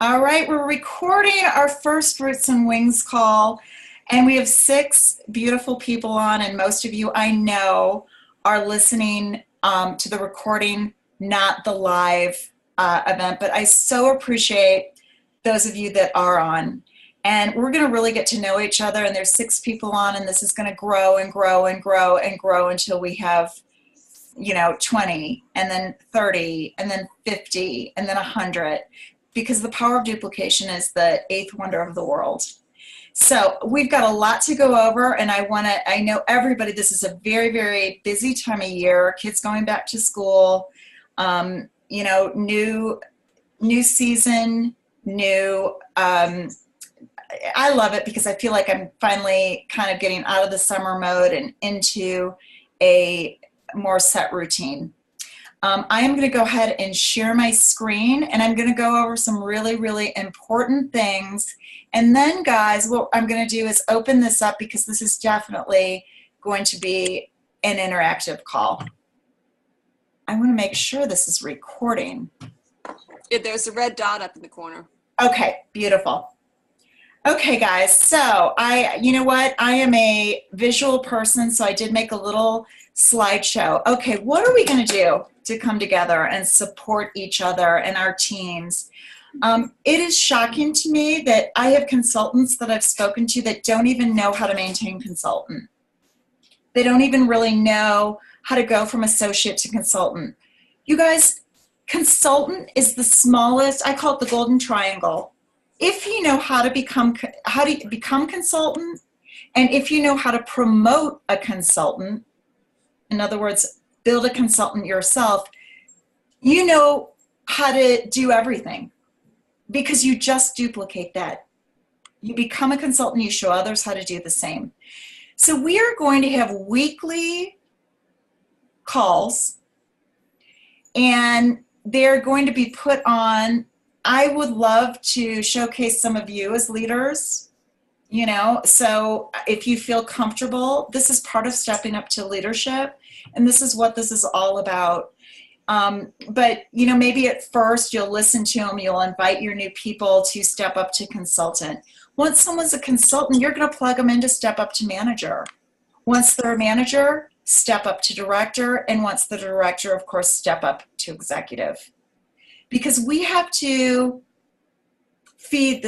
All right, we're recording our first Roots and Wings call, and we have six beautiful people on, and most of you I know are listening to the recording, not the live event, but I so appreciate those of you that are on. And we're going to really get to know each other, and there's six people on, and this is going to grow and grow and grow and grow until we have 20 and then 30 and then 50 and then 100, because the power of duplication is the eighth wonder of the world. So we've got a lot to go over, and I know everybody, this is a very, very busy time of year, kids going back to school, new season, I love it because I feel like I'm finally kind of getting out of the summer mode and into a more set routine. I am going to go ahead and share my screen, and I'm going to go over some really, really important things. And then, guys, what I'm going to do is open this up because this is definitely going to be an interactive call. I want to make sure this is recording. Yeah, there's a red dot up in the corner. Okay, beautiful. Okay, guys, so you know what? I am a visual person, so I did make a little slideshow. Okay, what are we going to do to come together and support each other and our teams? It is shocking to me that I have consultants that I've spoken to that don't even know how to maintain consultant. They don't even really know how to go from associate to consultant. You guys, consultant is the smallest, I call it the golden triangle. If you know how to become consultant, and if you know how to promote a consultant, in other words, build a consultant yourself, you know how to do everything because you just duplicate that. You become a consultant, you show others how to do the same. So we are going to have weekly calls, and they're going to be put on. I would love to showcase some of you as leaders, so if you feel comfortable, this is part of stepping up to leadership, and this is what this is all about. But, maybe at first you'll listen to them, you'll invite your new people to step up to consultant. Once someone's a consultant, you're going to plug them in to step up to manager. Once they're a manager, step up to director, and once the director, of course, step up to executive. Because we have to feed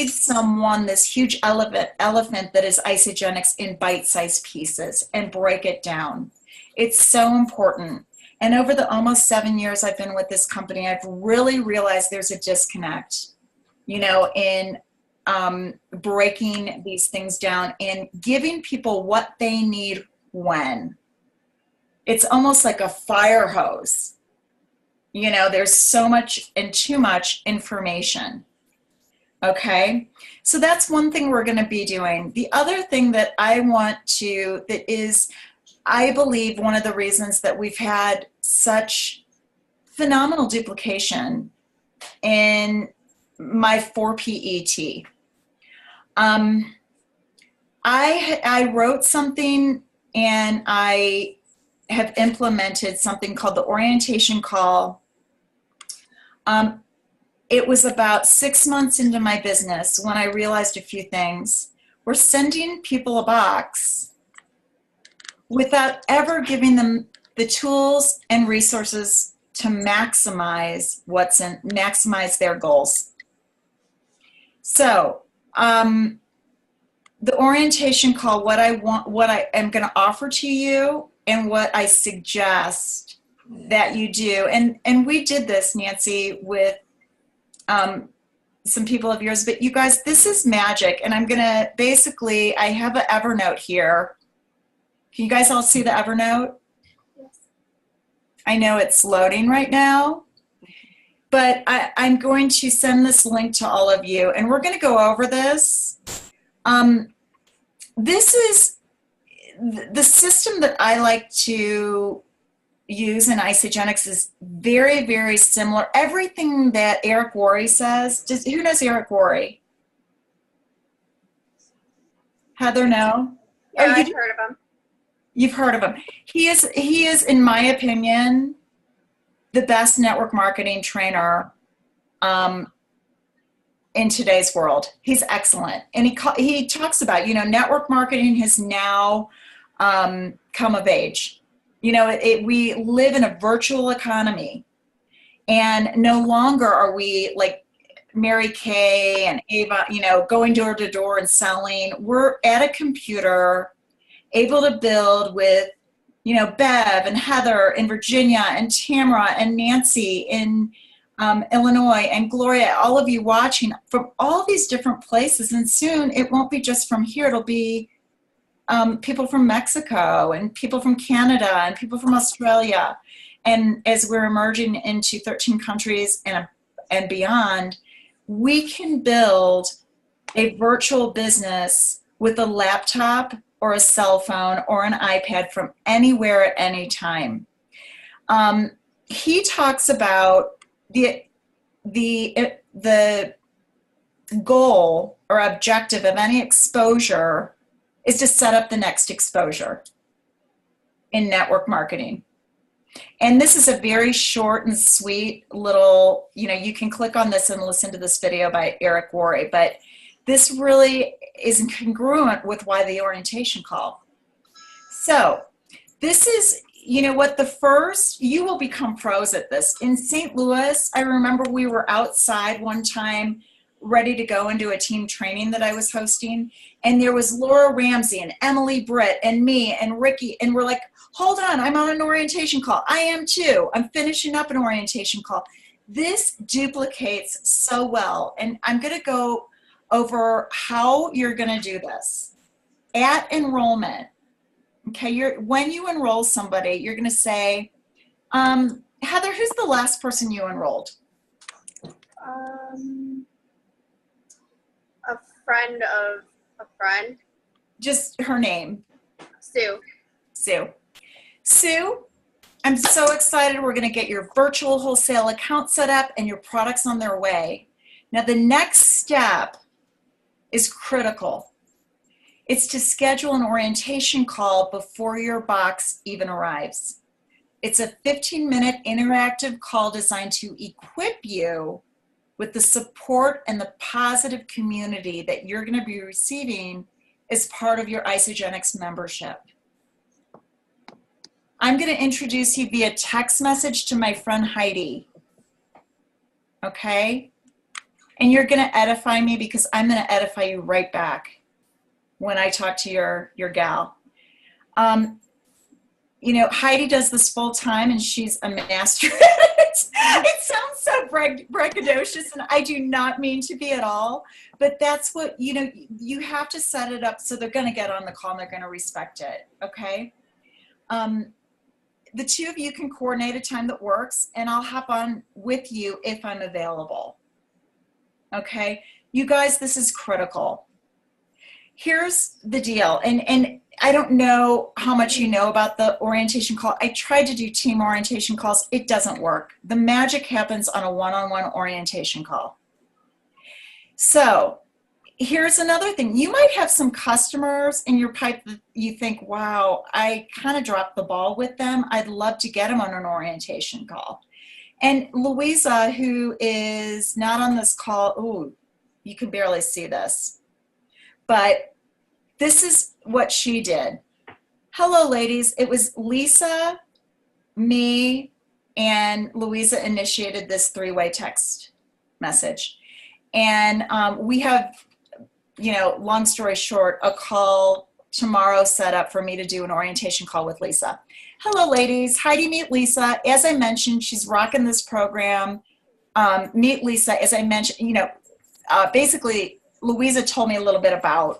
someone this huge elephant that is Isagenix in bite-sized pieces and break it down. It's so important. And over the almost 7 years I've been with this company, I've really realized there's a disconnect, in breaking these things down and giving people what they need when. It's almost like a fire hose. There's so much and too much information. Okay, so that's one thing we're going to be doing. The other thing that that is, I believe, one of the reasons that we've had such phenomenal duplication in my 4PET. I wrote something, and I have implemented something called the orientation call. It was about 6 months into my business when I realized a few things. We're sending people a box without ever giving them the tools and resources to maximize maximize their goals. So, the orientation call, what I am going to offer to you, and what I suggest that you do, and we did this, Nancy, with some people of yours, but you guys, this is magic. And I'm gonna I have an Evernote here. Can you guys all see the Evernote? Yes. I know it's loading right now, but I'm going to send this link to all of you, and we're going to go over this. This is the system that I like to use in Isagenix is very, very similar. Everything that Eric Worre says, who knows Eric Worre? Heather, no? Yeah, I've heard of him. You've heard of him. He is, in my opinion, the best network marketing trainer in today's world. He's excellent. And he talks about, network marketing has now come of age. We live in a virtual economy, and no longer are we like Mary Kay and Ava, going door to door and selling. We're at a computer, able to build with, Bev and Heather in Virginia and Tamara and Nancy in Illinois and Gloria, all of you watching from all these different places. And soon it won't be just from here. It'll be people from Mexico and people from Canada and people from Australia. And as we're emerging into 13 countries and beyond, we can build a virtual business with a laptop or a cell phone or an iPad from anywhere at any time. He talks about the goal or objective of any exposure is to set up the next exposure in network marketing. And this is a very short and sweet little, you can click on this and listen to this video by Eric Worre, but this really is congruent with why the orientation call. So this is, you will become pros at this. In St. Louis, I remember we were outside one time ready to go into a team training that I was hosting, and there was Laura Ramsey and Emily Britt and me and Ricky, and we're like, hold on, I'm on an orientation call. I am too. I'm finishing up an orientation call. This duplicates so well, and I'm going to go over how you're going to do this. At enrollment, okay, when you enroll somebody, you're going to say, Heather, who's the last person you enrolled? A friend of a friend. Just her name. Sue. Sue, I'm so excited. We're going to get your virtual wholesale account set up and your products on their way. Now, the next step is critical. It's to schedule an orientation call before your box even arrives. It's a 15-minute interactive call designed to equip you with the support and the positive community that you're going to be receiving as part of your Isagenix membership. I'm going to introduce you via text message to my friend Heidi, okay? And you're going to edify me because I'm going to edify you right back when I talk to your gal. Heidi does this full time and she's a master at it. It sounds so braggadocious, and I do not mean to be at all, but that's what, you have to set it up so they're going to get on the call and they're going to respect it, okay? The two of you can coordinate a time that works, and I'll hop on with you if I'm available, okay? You guys, this is critical. Here's the deal, and I don't know how much you know about the orientation call. I tried to do team orientation calls. It doesn't work. The magic happens on a one-on-one orientation call. So here's another thing. You might have some customers in your pipe that you think, wow, I kind of dropped the ball with them. I'd love to get them on an orientation call. And Louisa, who is not on this call, ooh, you can barely see this, but this is what she did. Hello, ladies. It was Lisa, me, and Louisa initiated this three-way text message. And we have, long story short, a call tomorrow set up for me to do an orientation call with Lisa. Hello, ladies. Heidi, meet Lisa. As I mentioned, she's rocking this program. Meet Lisa. As I mentioned, basically, Louisa told me a little bit about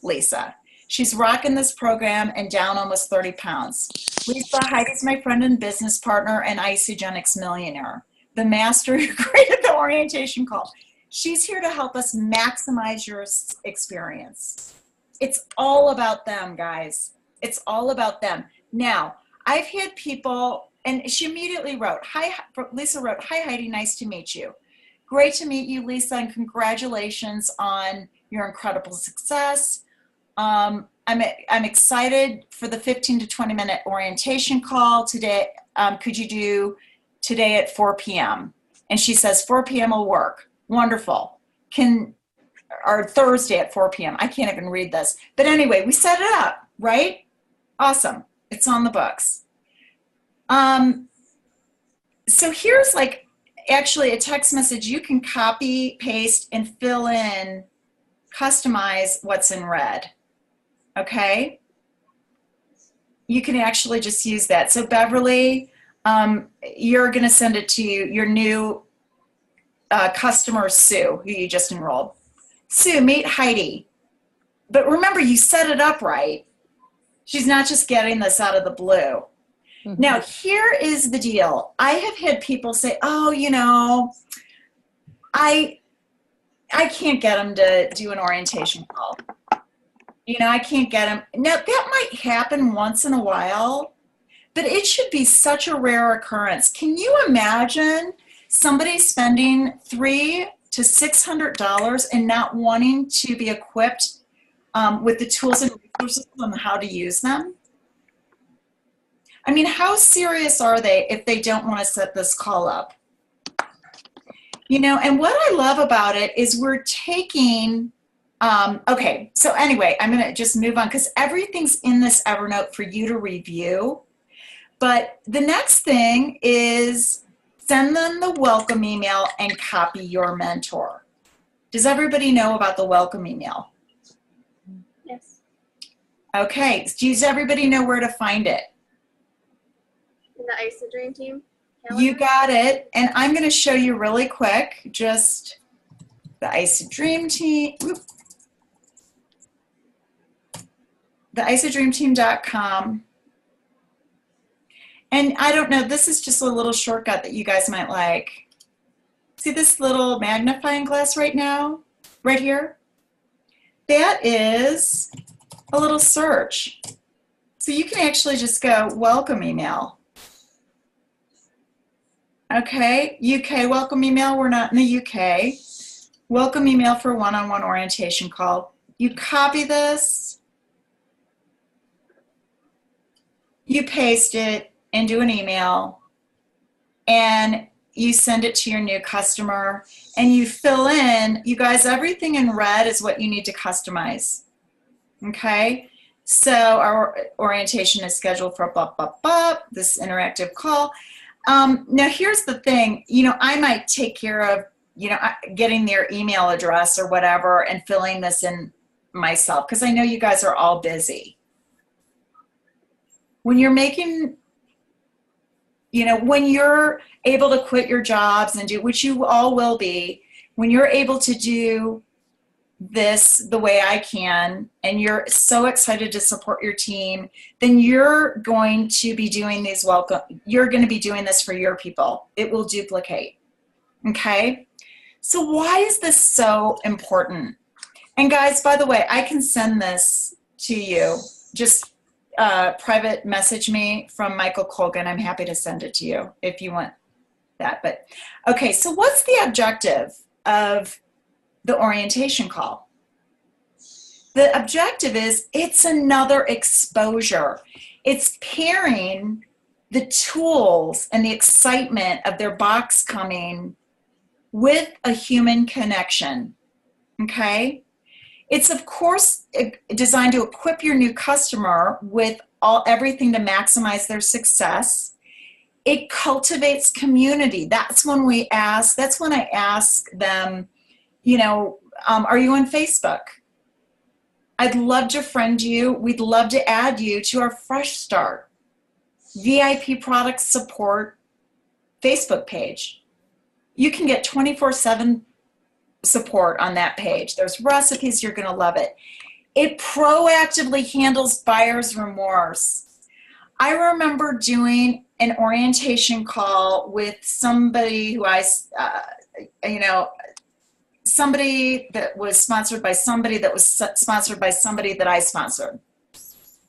Lisa. She's rocking this program and down almost 30 pounds. Lisa, Heidi's my friend and business partner and Isagenix millionaire, the master who created the orientation call. She's here to help us maximize your experience. It's all about them, guys. It's all about them. Now, I've had people, and she immediately wrote, Lisa wrote, hi, Heidi, nice to meet you. Great to meet you, Lisa, and congratulations on your incredible success. I'm excited for the 15 to 20 minute orientation call today. Could you do today at 4 p.m. And she says 4 p.m. will work. Wonderful. Or Thursday at 4 p.m. I can't even read this. But anyway, we set it up, right? Awesome. It's on the books. So here's like actually a text message you can copy, paste, and fill in, customize what's in red. Okay? You can actually just use that. So Beverly, you're going to send it to your new customer, Sue, who you just enrolled. Sue, meet Heidi. But remember, you set it up right. She's not just getting this out of the blue. Mm-hmm. Now, here is the deal. I have had people say, oh, you know, I can't get them to do an orientation call. You know, I can't get them. Now, that might happen once in a while, but it should be such a rare occurrence. Can you imagine somebody spending $300 to $600 and not wanting to be equipped with the tools and resources on how to use them? I mean, how serious are they if they don't want to set this call up? You know, and what I love about it is we're taking, okay, so anyway, I'm going to just move on because everything's in this Evernote for you to review. But the next thing is send them the welcome email and copy your mentor. Does everybody know about the welcome email? Yes. Okay, does everybody know where to find it? In the ISA Dream Team calendar? You got it. And I'm going to show you really quick, just the ISA Dream Team. The ISADreamTeam.com. And I don't know, this is just a little shortcut that you guys might like. See this little magnifying glass right now? Right here? That is a little search. So you can actually just go welcome email. Okay, UK welcome email. We're not in the UK. Welcome email for one-on-one orientation call. You copy this. You paste it into an email and you send it to your new customer and you fill in, you guys, everything in red is what you need to customize. Okay, so our orientation is scheduled for blah, blah, blah, this interactive call. Now here's the thing, you know, I might take care of, you know, getting their email address or whatever and filling this in myself because I know you guys are all busy. When you're making, you know, when you're able to quit your jobs and do, which you all will be, when you're able to do this the way I can, and you're so excited to support your team, then you're going to be doing these you're going to be doing this for your people. It will duplicate. Okay? So why is this so important? And guys, by the way, I can send this to you. Just private message me from Michael Colgan. I'm happy to send it to you if you want that. But okay, so what's the objective of the orientation call? The objective is it's another exposure. It's pairing the tools and the excitement of their box coming with a human connection. Okay? It's of course designed to equip your new customer with everything to maximize their success. It cultivates community. That's when I ask them, you know, are you on Facebook? I'd love to friend you. We'd love to add you to our Fresh Start VIP product support Facebook page. You can get 24/7 support on that page. There's recipes, you're going to love it. It proactively handles buyer's remorse. I remember doing an orientation call with somebody who somebody that was sponsored by somebody that was sponsored by somebody that I sponsored.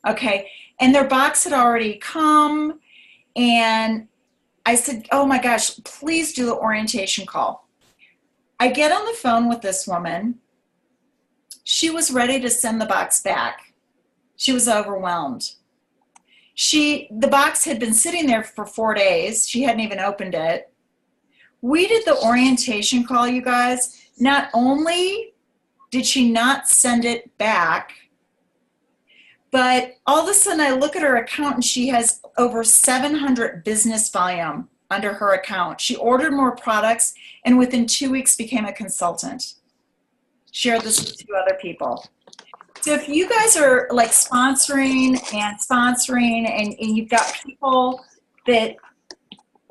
Okay, and their box had already come, and I said, oh my gosh, please do the orientation call. I get on the phone with this woman. She was ready to send the box back. She was overwhelmed. The box had been sitting there for 4 days. She hadn't even opened it. We did the orientation call, you guys. Not only did she not send it back, but all of a sudden I look at her account and she has over 700 business volume under her account. She ordered more products and within 2 weeks became a consultant. Shared this with 2 other people. So if you guys are like sponsoring and you've got people that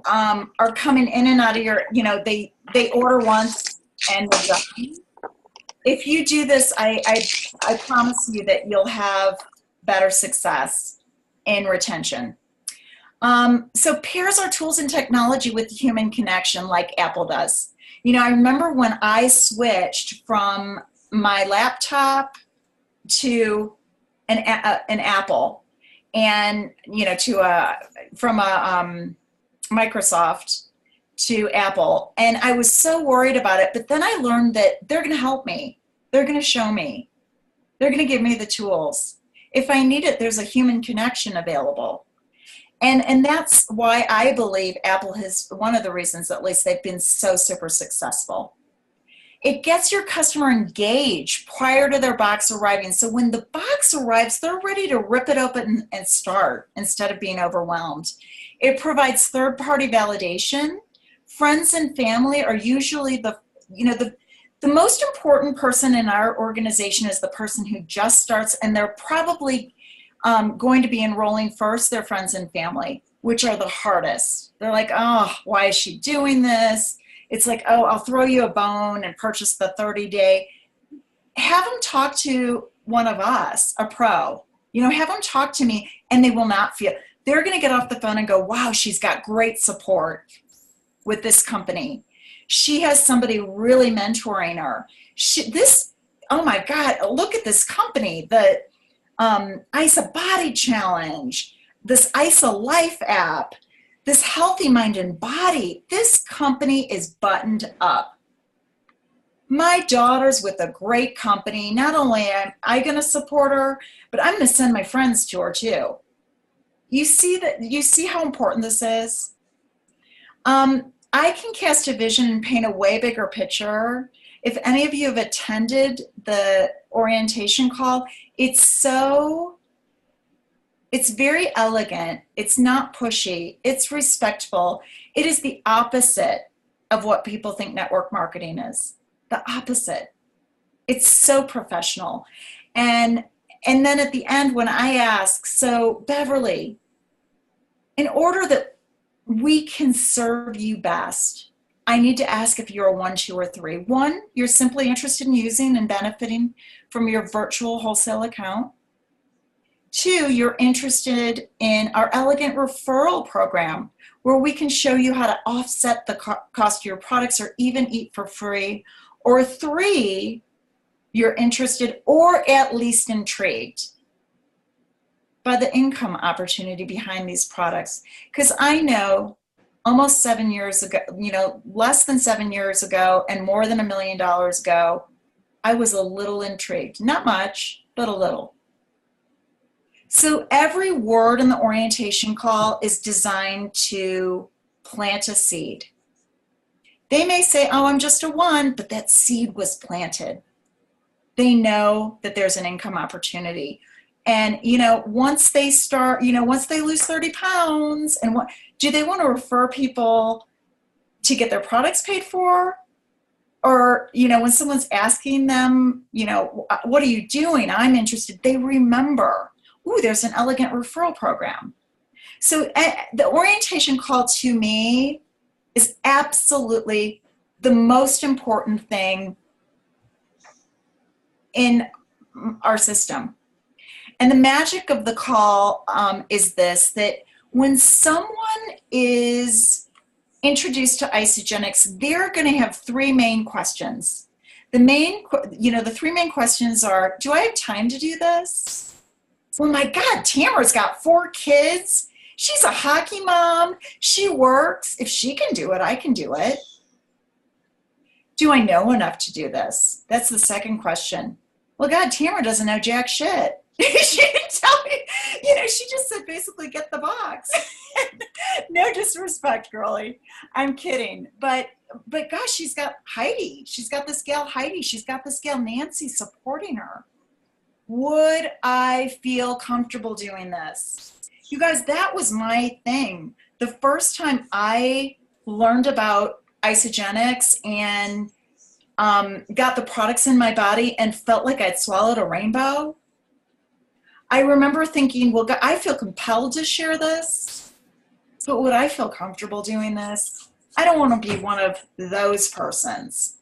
are coming in and out of your, you know, they order once and they're done. If you do this, I promise you that you'll have better success in retention. So pairs our tools and technology with human connection like Apple does. You know, I remember when I switched from my laptop to an Apple and, you know, from a Microsoft to Apple. And I was so worried about it, but then I learned that they're going to help me. They're going to show me. They're going to give me the tools. If I need it, there's a human connection available. And that's why I believe Apple has, one of the reasons at least they've been so super successful. It gets your customer engaged prior to their box arriving. So when the box arrives, they're ready to rip it open and start instead of being overwhelmed. It provides third-party validation. Friends and family are usually the most important person in our organization is the person who just starts, and they're probably going to be enrolling first, their friends and family, which are the hardest. They're like, oh, why is she doing this? It's like, oh, I'll throw you a bone and purchase the 30-day. Have them talk to one of us, a pro. You know, have them talk to me, and they will not feel. They're going to get off the phone and go, wow, she's got great support with this company. She has somebody really mentoring her. Oh my God, look at this company, the ISA Body Challenge, this ISA Life app, this Healthy Mind and Body. This company is buttoned up. My daughter's with a great company. Not only am I going to support her, but I'm going to send my friends to her too. You see how important this is? I can cast a vision and paint a way bigger picture. If any of you have attended the orientation call, it's very elegant. It's not pushy. It's respectful. It is the opposite of what people think network marketing is. The opposite. It's so professional. And then at the end when I ask, so Beverly, in order that we can serve you best, I need to ask if you're a 1, 2, or 3. 1, you're simply interested in using and benefiting from your virtual wholesale account. 2, you're interested in our elegant referral program where we can show you how to offset the cost of your products or even eat for free. Or 3, you're interested or at least intrigued by the income opportunity behind these products. Because I know almost 7 years ago, you know, less than 7 years ago and more than $1 million ago, I was a little intrigued. Not much, but a little. So every word in the orientation call is designed to plant a seed. They may say, oh, I'm just a 1, but that seed was planted. They know that there's an income opportunity. And, you know, once they start, you know, once they lose 30 pounds, and do they want to refer people to get their products paid for? Or, you know, when someone's asking them, you know, what are you doing? I'm interested. They remember, ooh, there's an elegant referral program. So the orientation call to me is absolutely the most important thing in our system. And the magic of the call is this, that when someone is introduced to Isagenix, they're going to have 3 main questions. The 3 main questions are, do I have time to do this? Oh my God, Tamara's got 4 kids. She's a hockey mom. She works. If she can do it, I can do it. Do I know enough to do this? That's the second question. Well, God, Tamara doesn't know jack shit. She didn't tell me, you know, she just said basically get the box. No disrespect, girlie. I'm kidding. But gosh, she's got Heidi. She's got this gal Heidi. She's got this gal Nancy supporting her. Would I feel comfortable doing this? You guys, that was my thing. The first time I learned about Isagenix and got the products in my body and felt like I'd swallowed a rainbow, I remember thinking, well, I feel compelled to share this, but would I feel comfortable doing this? I don't want to be one of those persons.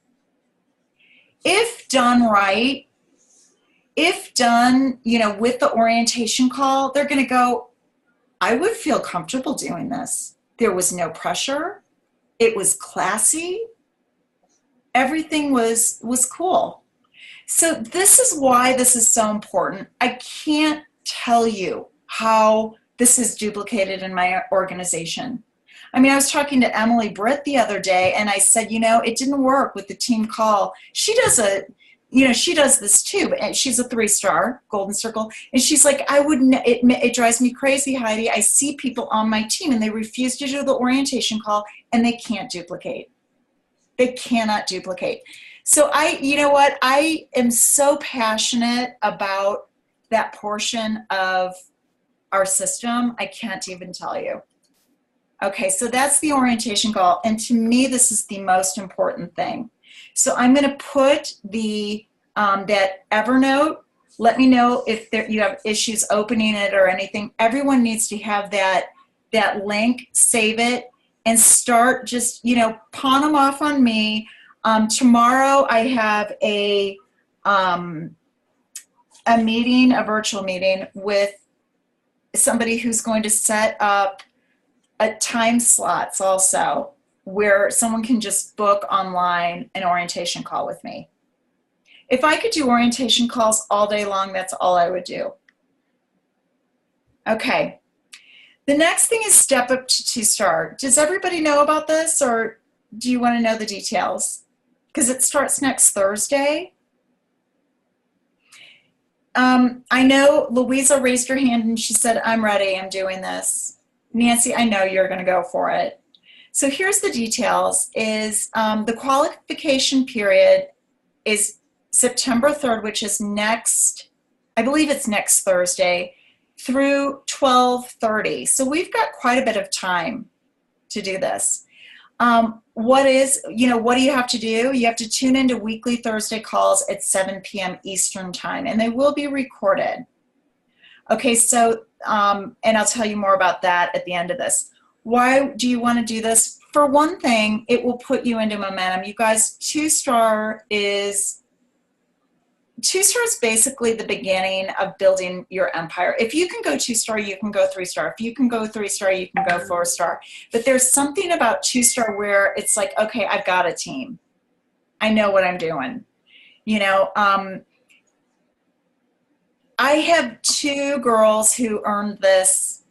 If done right, if done, you know, with the orientation call, they're going to go, I would feel comfortable doing this. There was no pressure. It was classy. Everything was cool. So this is why this is so important. I can't tell you how this is duplicated in my organization. I mean, I was talking to Emily Britt the other day, and I said, you know, it didn't work with the team call. She does she does this too, and she's a 3-star Golden Circle, and she's like, it drives me crazy, Heidi. I see people on my team, and they refuse to do the orientation call, and they can't duplicate. They cannot duplicate. So you know what? I am so passionate about that portion of our system. I can't even tell you. Okay, so that's the orientation call. And to me, this is the most important thing. So I'm going to put the that Evernote. Let me know if you have issues opening it or anything. Everyone needs to have that link, save it, and start just, you know, pawn them off on me. Tomorrow I have a meeting, a virtual meeting with somebody who's going to set up time slots also where someone can just book online an orientation call with me. If I could do orientation calls all day long, that's all I would do. Okay. The next thing is step up to 2-star. Does everybody know about this, or do you want to know the details? Because it starts next Thursday. I know Louisa raised her hand and she said, I'm ready, I'm doing this. Nancy, I know you're going to go for it. So here's the details. The qualification period is September 3rd, which is I believe it's next Thursday, through 12:30. So we've got quite a bit of time to do this. What do you have to do? You have to tune into weekly Thursday calls at 7 p.m. Eastern time, and they will be recorded. Okay, so, and I'll tell you more about that at the end of this. Why do you want to do this? For one thing, it will put you into momentum. You guys, 2-star is basically the beginning of building your empire. If you can go 2-star, you can go 3-star. If you can go 3-star, you can go 4-star. But there's something about 2-star where it's like, okay, I've got a team. I know what I'm doing. You know, I have 2 girls who earned this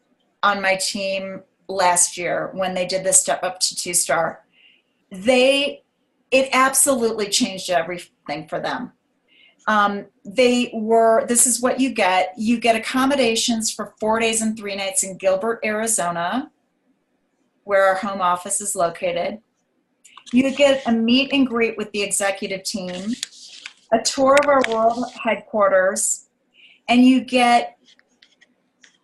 on my team last year when they did this step up to 2-star. It absolutely changed everything for them. This is what you get. You get accommodations for 4 days and 3 nights in Gilbert, Arizona, where our home office is located. You get a meet and greet with the executive team, a tour of our world headquarters, and you get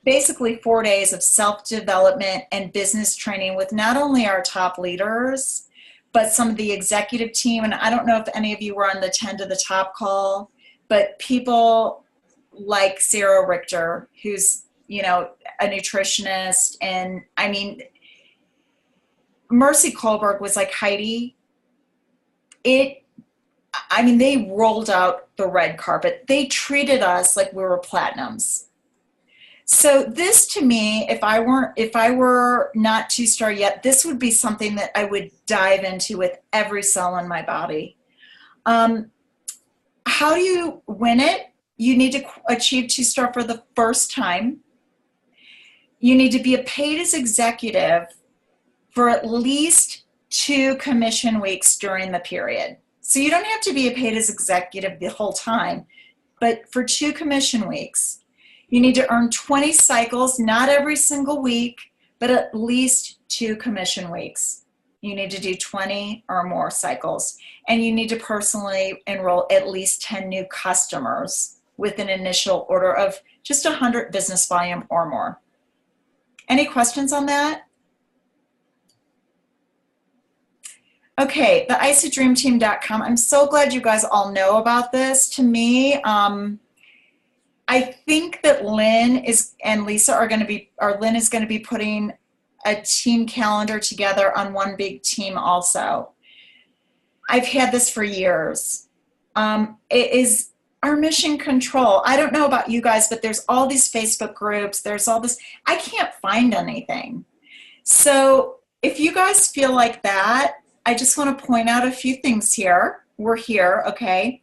basically 4 days of self-development and business training with not only our top leaders, but some of the executive team. And I don't know if any of you were on the 10 to the top call, but people like Sarah Richter, who's, you know, a nutritionist. And I mean, Mercy Kohlberg was like, Heidi, they rolled out the red carpet. They treated us like we were platinums. So this, to me, if I were not 2-star yet, this would be something that I would dive into with every cell in my body. How do you win it? You need to achieve 2-star for the first time. You need to be a paid as executive for at least 2 commission weeks during the period. So you don't have to be a paid as executive the whole time, but for 2 commission weeks. You need to earn 20 cycles, not every single week, but at least 2 commission weeks. You need to do 20 or more cycles. And you need to personally enroll at least 10 new customers with an initial order of just 100 business volume or more. Any questions on that? Okay, the ICDreamTeam.com. I'm so glad you guys all know about this. To me, I think that Lynn and Lisa are going to be, or Lynn is going to be putting a team calendar together on one big team also. I've had this for years. It is our mission control. I don't know about you guys, but there's all these Facebook groups. There's all this. I can't find anything. So if you guys feel like that, I just want to point out a few things here. We're here, okay?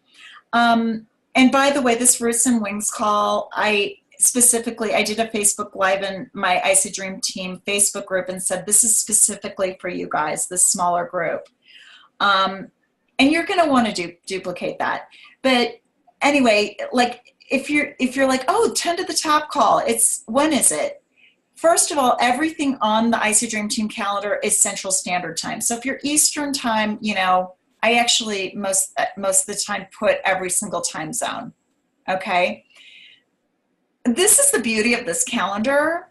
And by the way, this Roots and Wings call, I did a Facebook Live in my Icy Dream Team Facebook group and said, this is specifically for you guys, this smaller group. And you're going to want to duplicate that. But anyway, like if you're like, oh, 10 to the top call, when is it? First of all, everything on the Icy Dream Team calendar is Central Standard Time. So if you're Eastern Time, you know, I actually most of the time put every single time zone, okay? This is the beauty of this calendar.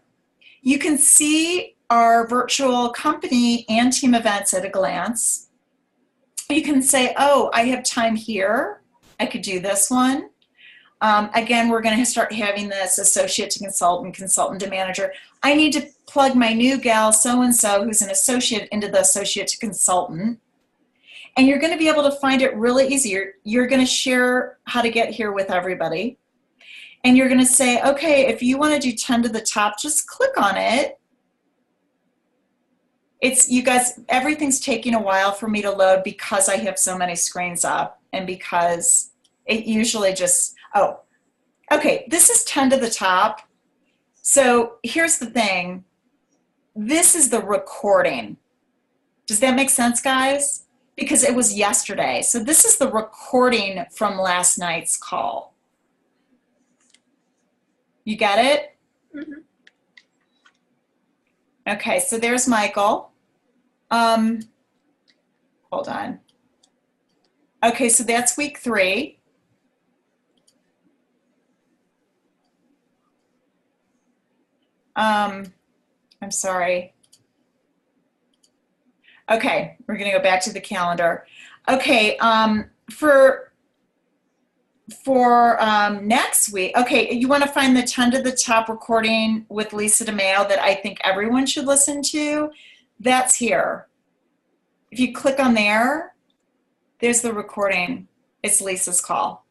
You can see our virtual company and team events at a glance. You can say, oh, I have time here. I could do this one. Again, we're going to start having this associate to consultant, consultant to manager. I need to plug my new gal so-and-so who's an associate into the associate to consultant. And you're going to be able to find it really easy. You're going to share how to get here with everybody. And you're going to say, okay, if you want to do 10 to the top, just click on it. You guys, everything's taking a while for me to load because I have so many screens up and because it usually just, oh, okay, this is 10 to the top. So here's the thing. This is the recording. Does that make sense, guys? Because it was yesterday. So this is the recording from last night's call. You get it? Mm-hmm. Okay, so there's Michael. Hold on. Okay, so that's week 3. I'm sorry. Okay, we're going to go back to the calendar. Okay, for next week, okay, you want to find the 10 to the top recording with Lisa DeMayo that I think everyone should listen to? That's here. If you click on there's the recording. It's Lisa's call.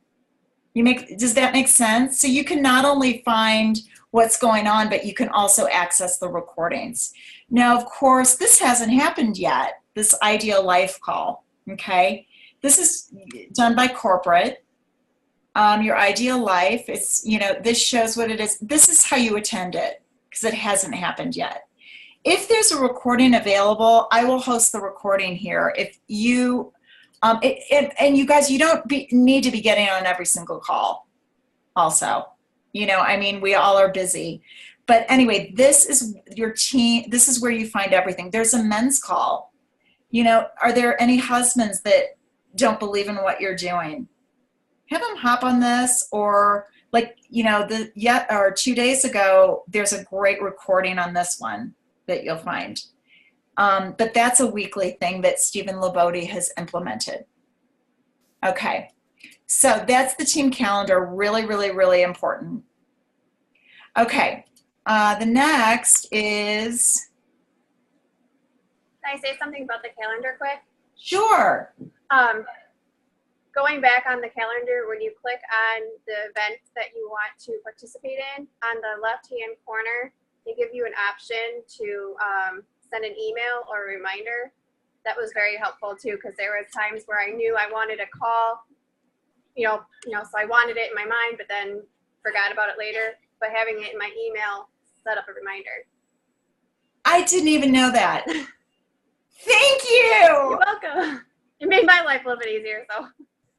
Does that make sense? So you can not only find what's going on, but you can also access the recordings. Now, of course, this hasn't happened yet, this Ideal Life call, okay? This is done by corporate. Your Ideal Life, this shows what it is. This is how you attend it, because it hasn't happened yet. If there's a recording available, I will host the recording here. If you, and you guys, you don't need to be getting on every single call also. You know, I mean, we all are busy. But anyway, this is your team. This is where you find everything. There's a men's call. You know, are there any husbands that don't believe in what you're doing? Have them hop on this, or like, you know, 2 days ago, there's a great recording on this one that you'll find. But that's a weekly thing that Stephen Labode has implemented. Okay, so that's the team calendar, really, really, really important. Okay, the next is... Can I say something about the calendar quick? Sure. Going back on the calendar, when you click on the events that you want to participate in, on the left-hand corner, they give you an option to send an email or a reminder. That was very helpful too, because there was times where I knew I wanted a call, so I wanted it in my mind, but then forgot about it later. But having it in my email set up a reminder. I didn't even know that. Thank you. You're welcome. It made my life a little bit easier, so.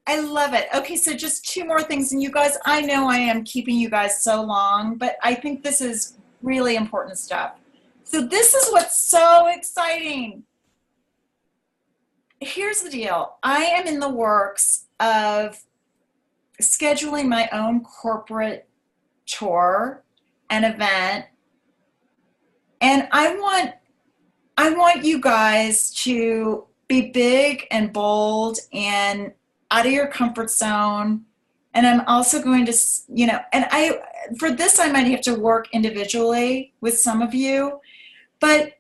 I love it. Okay, so just two more things. And you guys, I know I am keeping you guys so long, but I think this is really important stuff. So this is what's so exciting. Here's the deal. I am in the works of scheduling my own corporate tour and event. And I want you guys to be big and bold and out of your comfort zone. And I'm also going to, for this, I might have to work individually with some of you. But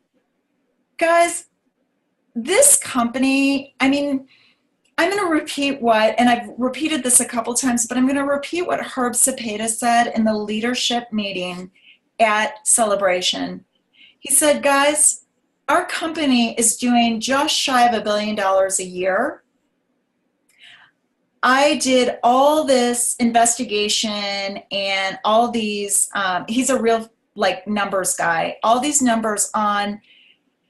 guys, this company, I mean, I'm going to repeat and I've repeated this a couple times, but I'm going to repeat what Herb Cepeda said in the leadership meeting at Celebration. He said, guys, our company is doing just shy of $1 billion a year. I did all this investigation and all these, he's a real numbers guy, all these numbers on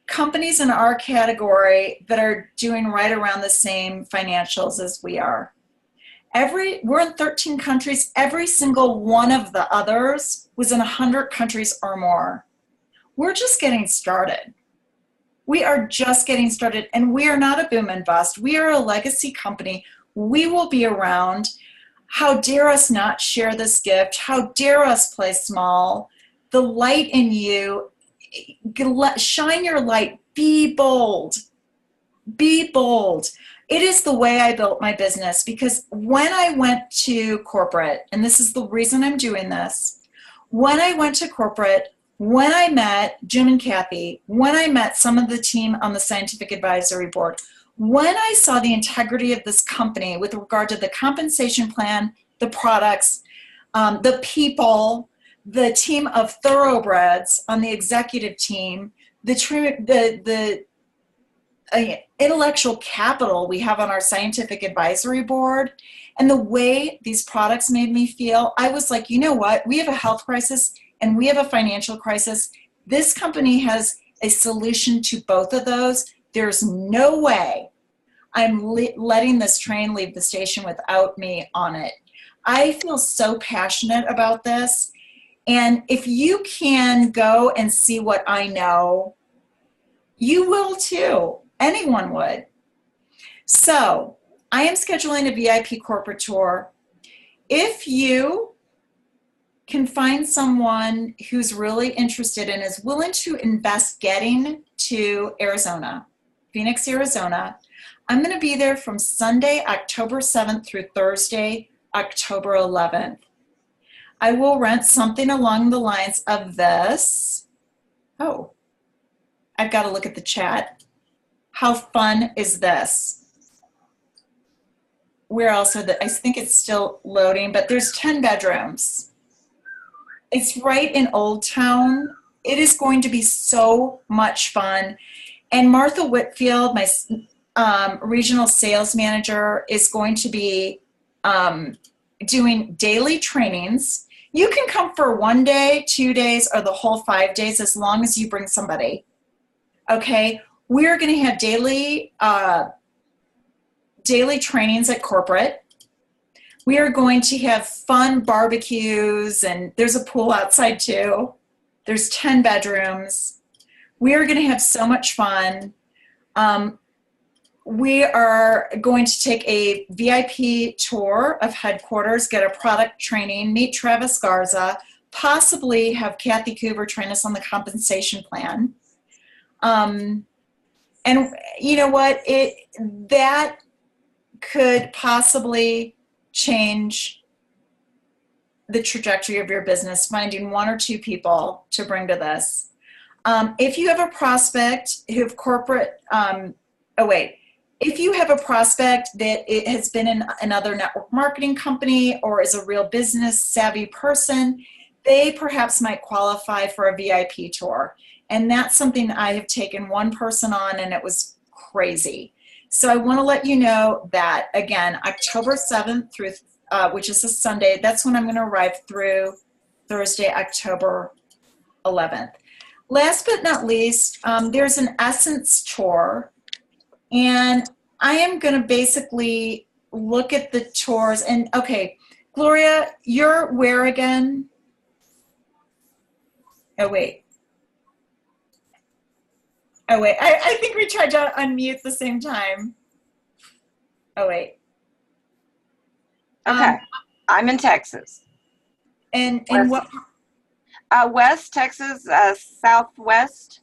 companies in our category that are doing right around the same financials as we are. We're in 13 countries. Every single one of the others was in 100 countries or more. We're just getting started. We are just getting started, and we are not a boom and bust. We are a legacy company. We will be around. How dare us not share this gift? How dare us play small? The light in you, shine your light. Be bold. Be bold. It is the way I built my business, because when I went to corporate, and this is the reason I'm doing this, when I went to corporate, when I met Jim and Kathy, when I met some of the team on the scientific advisory board, when I saw the integrity of this company with regard to the compensation plan, the products, the people, the team of thoroughbreds on the executive team, the intellectual capital we have on our scientific advisory board, and the way these products made me feel, I was like, you know what? We have a health crisis and we have a financial crisis. This company has a solution to both of those. There's no way I'm letting this train leave the station without me on it. I feel so passionate about this. And if you can go and see what I know, you will too. Anyone would. So I am scheduling a VIP corporate tour. If you can find someone who's really interested and is willing to invest getting to Arizona, Phoenix, Arizona, I'm going to be there from Sunday, October 7th through Thursday, October 11th. I will rent something along the lines of this. Oh, I've got to look at the chat. How fun is this? Where else are I think it's still loading, but there's 10 bedrooms. It's right in Old Town. It is going to be so much fun. And Martha Whitfield, my regional sales manager, is going to be doing daily trainings. You can come for 1 day, 2 days, or the whole 5 days, as long as you bring somebody. Okay, we're going to have daily trainings at corporate. We are going to have fun barbecues, and there's a pool outside too. There's 10 bedrooms. We are going to have so much fun. We are going to take a VIP tour of headquarters, get a product training, meet Travis Garza, possibly have Kathy Coover train us on the compensation plan. And you know what? That could possibly change the trajectory of your business, finding 1 or 2 people to bring to this. If you have a prospect who have corporate, if you have a prospect that it has been in another network marketing company or is a real business savvy person, they perhaps might qualify for a VIP tour. And that's something I have taken one person on, and it was crazy. So I want to let you know that, again, October 7th through, which is a Sunday, that's when I'm going to arrive through Thursday, October 11th. Last but not least, there's an Essence tour, and I am going to basically look at the tours. And okay, Gloria, you're where again? Oh, wait. Oh, wait. I think we tried to unmute at the same time. Oh, wait. Okay. I'm in Texas. And West. what? West Texas, southwest,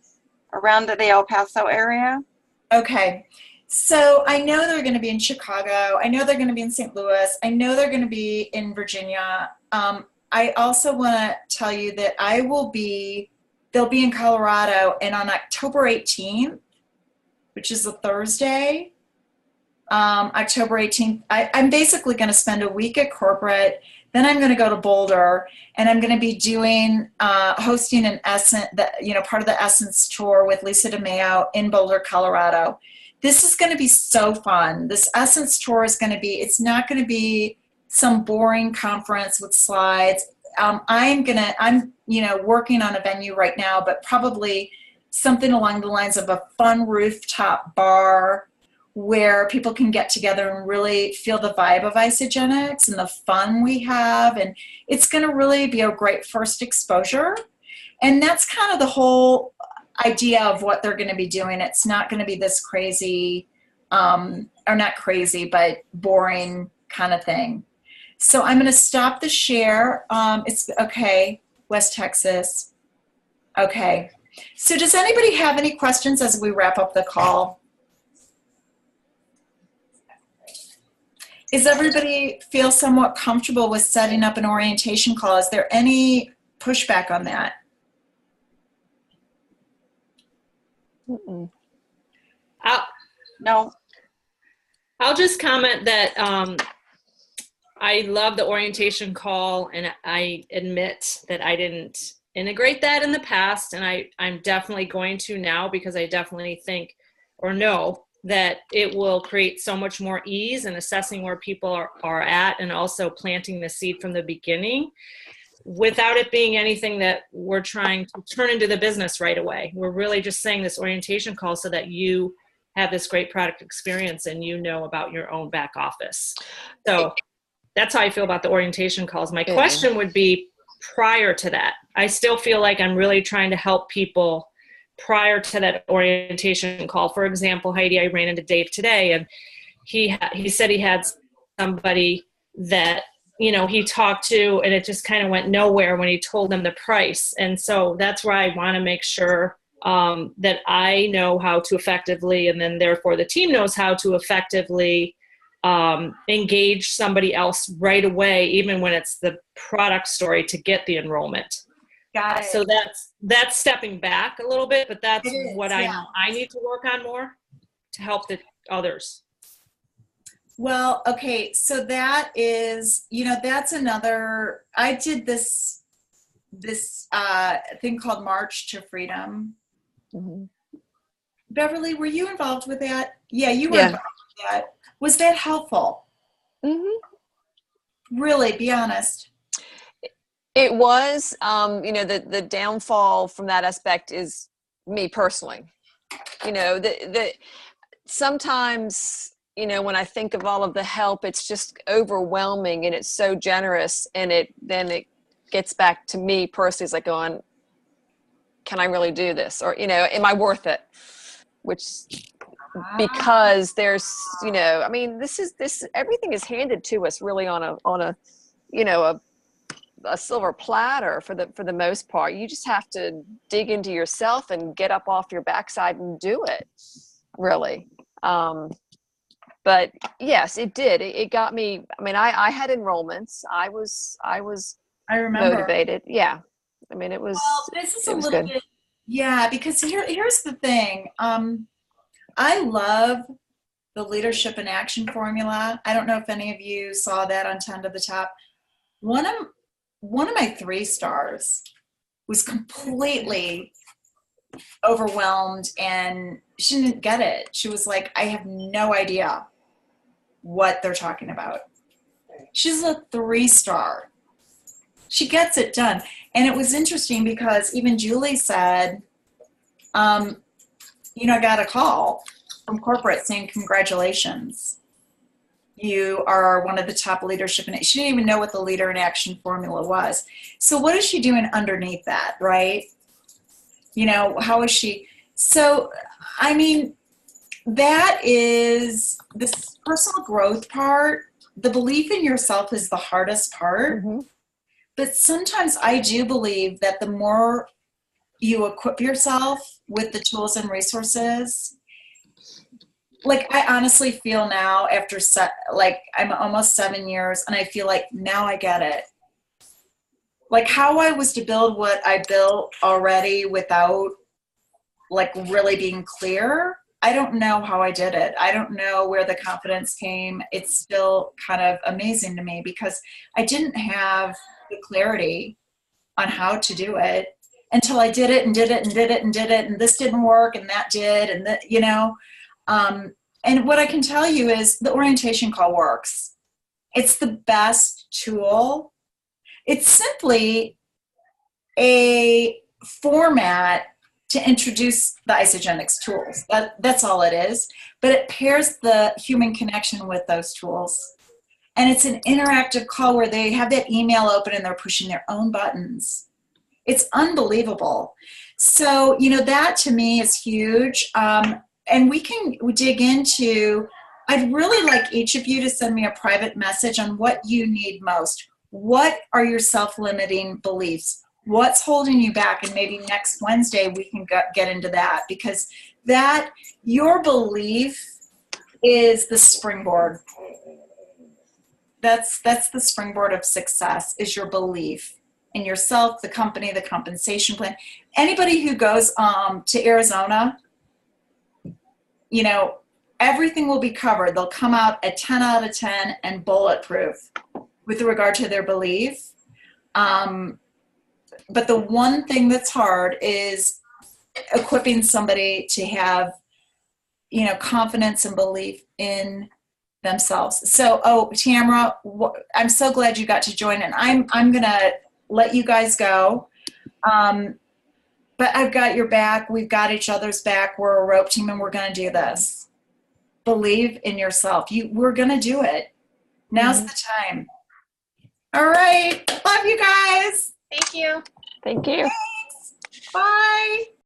around the El Paso area. Okay. So I know they're going to be in Chicago. I know they're going to be in St. Louis. I know they're going to be in Virginia. I also want to tell you that they'll be in Colorado, and on October 18th, which is a Thursday, October 18th, I'm basically going to spend a week at corporate. Then I'm going to go to Boulder, and I'm going to be doing, hosting an Essence, part of the Essence tour with Lisa DeMeo in Boulder, Colorado. This is going to be so fun. This Essence tour is going to be, it's not going to be some boring conference with slides. I'm working on a venue right now, but probably something along the lines of a fun rooftop bar where people can get together and really feel the vibe of Isagenix and the fun we have. And it's going to really be a great first exposure. And that's kind of the whole idea of what they're going to be doing. It's not going to be this crazy, or not crazy, but boring kind of thing. So I'm going to stop the share. It's okay, West Texas. Okay. So does anybody have any questions as we wrap up the call? Is everybody feel somewhat comfortable with setting up an orientation call? Is there any pushback on that? No. I'll just comment that I love the orientation call, and I admit that I didn't integrate that in the past, and I'm definitely going to now, because I definitely think or know that it will create so much more ease in assessing where people are at, and also planting the seed from the beginning without it being anything that we're trying to turn into the business right away. We're really just saying this orientation call so that you have this great product experience and you know about your own back office. So that's how I feel about the orientation calls. My question would be prior to that. I still feel like I'm really trying to help people prior to that orientation call. For example, Heidi, I ran into Dave today, and he said he had somebody that, he talked to, and it just kind of went nowhere when he told them the price. And so that's where I want to make sure that I know how to effectively, and then therefore the team knows how to effectively engage somebody else right away, even when it's the product story, to get the enrollment. Got it. So that's stepping back a little bit, but that's what yeah. I need to work on more to help the others. Well, okay, so that is, that's another, I did this thing called March to Freedom. Mm-hmm. Beverly, were you involved with that? Yeah, you were involved with that. Was that helpful? Mm-hmm. Really, be honest. It was, the downfall from that aspect is me personally. Sometimes, when I think of all of the help, it's just overwhelming, and it's so generous, and then it gets back to me personally. It's like going, can I really do this? Or, am I worth it? Which, because there's, this everything is handed to us really on a silver platter for the most part. You just have to dig into yourself and get up off your backside and do it, really. But yes, it did. It got me. I had enrollments. I was I remember. Motivated. Yeah. It was. Well, this is a little bit. Yeah, because here's the thing. I love the leadership in action formula. I don't know if any of you saw that on 10 to the Top. One of my 3 stars was completely overwhelmed, and she didn't get it. She was like, I have no idea what they're talking about. She's a 3-star. She gets it done. And it was interesting because even Julie said, I got a call from corporate saying congratulations. You are one of the top leadership, and she didn't even know what the Leader in Action formula was. So what is she doing underneath that, right? You know, how is she? So, I mean, that is this personal growth part. The belief in yourself is the hardest part. Mm-hmm. But sometimes I do believe that the more you equip yourself with the tools and resources, like I honestly feel now after like I'm almost 7 years, and I feel like now I get it. Like how I was to build what I built already without like really being clear. I don't know how I did it. I don't know where the confidence came. It's still kind of amazing to me because I didn't have the clarity on how to do it until I did it and did it and did it and did it, and this didn't work and that did, and that, you know. And what I can tell you is the orientation call works. It's the best tool. It's simply a format to introduce the Isagenix tools. That's all it is. But it pairs the human connection with those tools. And it's an interactive call where they have that email open and they're pushing their own buttons. It's unbelievable. So, you know, that to me is huge. And we dig into, I'd really like each of you to send me a private message on what you need most. What are your self-limiting beliefs? What's holding you back? And maybe next Wednesday we can get into that, because that, your belief is the springboard. That's the springboard of success, is your belief in yourself, the company, the compensation plan. Anybody who goes to Arizona, you know, everything will be covered. They'll come out at 10 out of 10 and bulletproof with regard to their belief. But the one thing that's hard is equipping somebody to have, you know, confidence and belief in themselves. So, Tamara, I'm so glad you got to join, and I'm gonna let you guys go. But I've got your back. We've got each other's back. We're a rope team, and we're going to do this. Believe in yourself. We're going to do it. Now's the time. All right. Love you guys. Thank you. Thank you. Thanks. Bye.